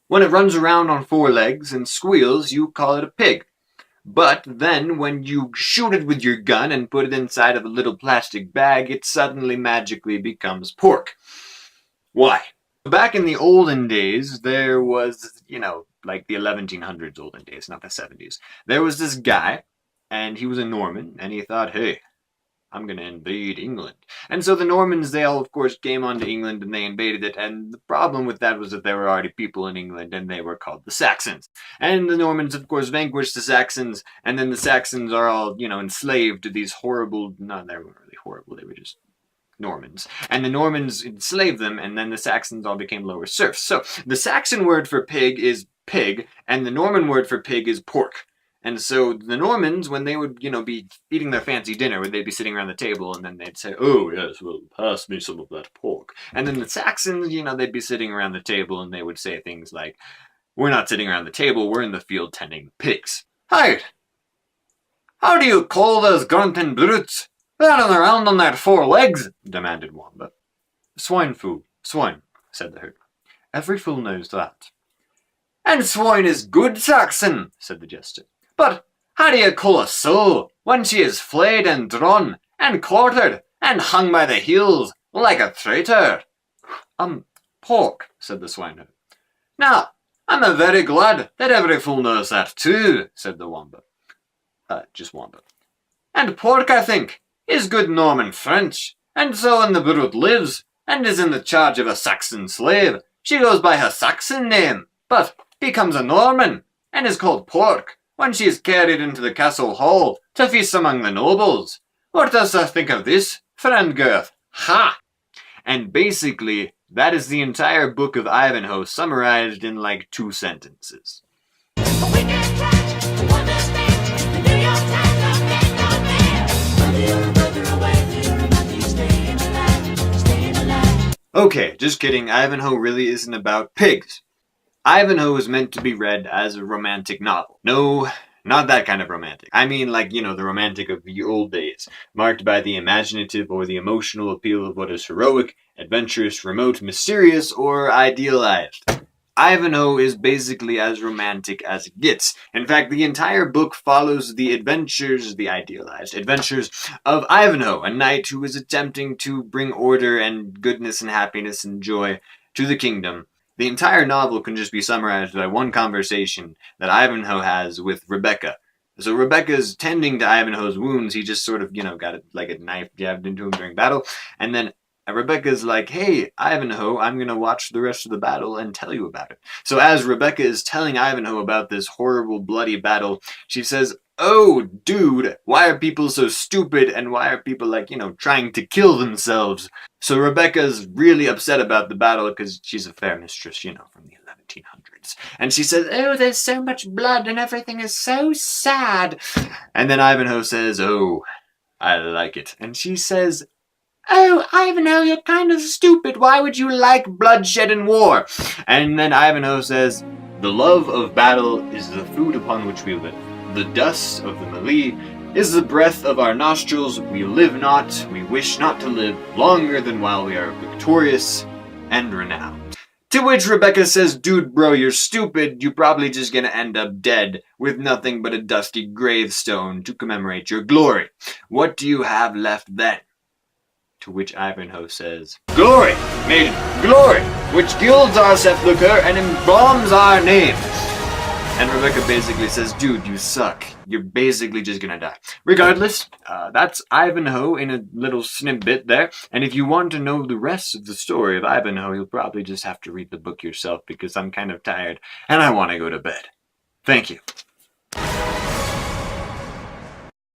When it runs around on four legs and squeals, you call it a pig. But then when you shoot it with your gun and put it inside of a little plastic bag, it suddenly magically becomes pork. Why? Back in the olden days, there was, like the 1100s olden days, not the 70s. There was this guy, and he was a Norman, and he thought, hey, I'm going to invade England. And so the Normans, they all, of course, came onto England and they invaded it. And the problem with that was that there were already people in England and they were called the Saxons. And the Normans, of course, vanquished the Saxons. And then the Saxons are all, enslaved to these horrible, no, they weren't really horrible. They were just Normans. And the Normans enslaved them. And then the Saxons all became lower serfs. So the Saxon word for pig is pig. And the Norman word for pig is pork. And so the Normans, when they would, be eating their fancy dinner, they'd be sitting around the table, and then they'd say, oh, yes, well, pass me some of that pork. And then the Saxons, they'd be sitting around the table, and they would say things like, we're not sitting around the table, we're in the field tending pigs. Hi! How do you call those grunting brutes running around on their four legs? Demanded Wamba. Swine food, swine, said the herd. Every fool knows that. And swine is good, Saxon, said the jester. But how do you call a soul when she is flayed and drawn and quartered and hung by the heels like a traitor? Pork, said the swineherd. Now, I'm very glad that every fool knows that too, said the Wamba. Just Wamba. And pork, I think, is good Norman French, and so when the brute lives and is in the charge of a Saxon slave, she goes by her Saxon name, but becomes a Norman and is called pork when she is carried into the castle hall to feast among the nobles. What dost thou think of this, friend Girth? Ha! And basically, that is the entire book of Ivanhoe summarized in like 2 sentences. Okay, just kidding. Ivanhoe really isn't about pigs. Ivanhoe is meant to be read as a romantic novel. No, not that kind of romantic. I mean like, the romantic of the old days, marked by the imaginative or the emotional appeal of what is heroic, adventurous, remote, mysterious, or idealized. Ivanhoe is basically as romantic as it gets. In fact, the entire book follows the idealized adventures of Ivanhoe, a knight who is attempting to bring order and goodness and happiness and joy to the kingdom. The entire novel can just be summarized by one conversation that Ivanhoe has with Rebecca. So Rebecca's tending to Ivanhoe's wounds. He just sort of, got like a knife jabbed into him during battle. And then Rebecca's like, hey, Ivanhoe, I'm going to watch the rest of the battle and tell you about it. So as Rebecca is telling Ivanhoe about this horrible, bloody battle, she says, oh, dude, why are people so stupid and why are people trying to kill themselves? So Rebecca's really upset about the battle because she's a fair mistress, from the 1700s. And she says, oh, there's so much blood and everything is so sad. And then Ivanhoe says, oh, I like it. And she says, oh, Ivanhoe, you're kind of stupid. Why would you like bloodshed and war? And then Ivanhoe says, the love of battle is the food upon which we live. The dust of the melee is the breath of our nostrils. We live not, we wish not to live longer than while we are victorious and renowned. To which Rebecca says, dude, bro, you're stupid. You're probably just gonna end up dead with nothing but a dusty gravestone to commemorate your glory. What do you have left then? To which Ivanhoe says, glory, maiden, glory, which gilds our sepulchre and embalms our name. And Rebecca basically says, dude, you suck. You're basically just gonna die. Regardless, that's Ivanhoe in a little snippet there. And if you want to know the rest of the story of Ivanhoe, you'll probably just have to read the book yourself because I'm kind of tired and I want to go to bed. Thank you.